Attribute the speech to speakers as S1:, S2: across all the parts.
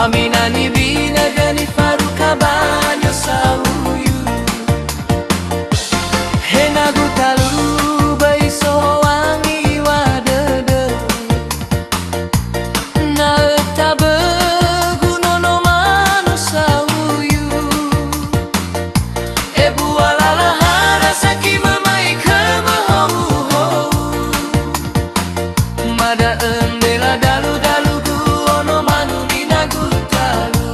S1: Amina ni bina gani faruka banyo sauyu Hena gutalu bai so wangi wadede Na tabe gunono manu sauyu Ebu alala hara saki mamai kemahu Mada endela dalu dalu gu ono manu nina gutalu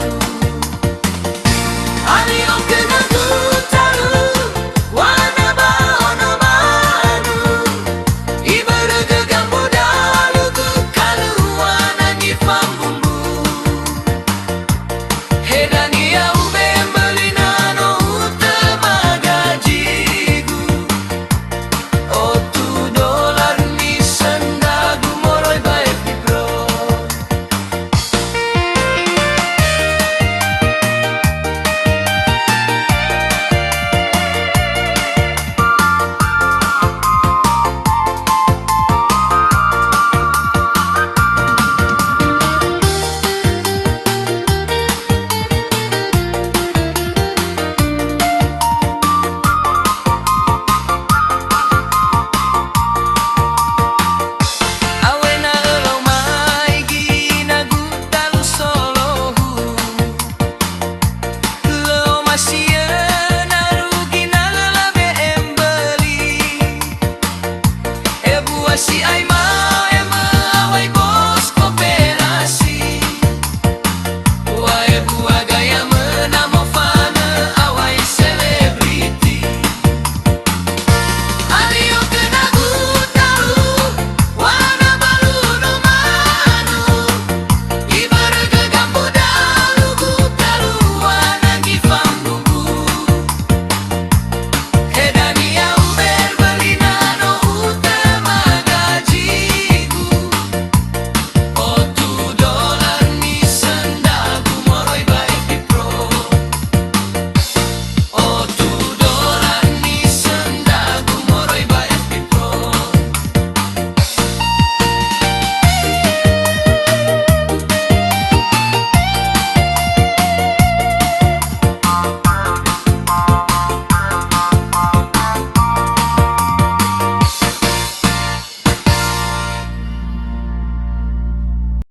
S1: Ani oke na gutalu wana ba ono manu Ibaru gegambu dalu gu kalu wana ni fambu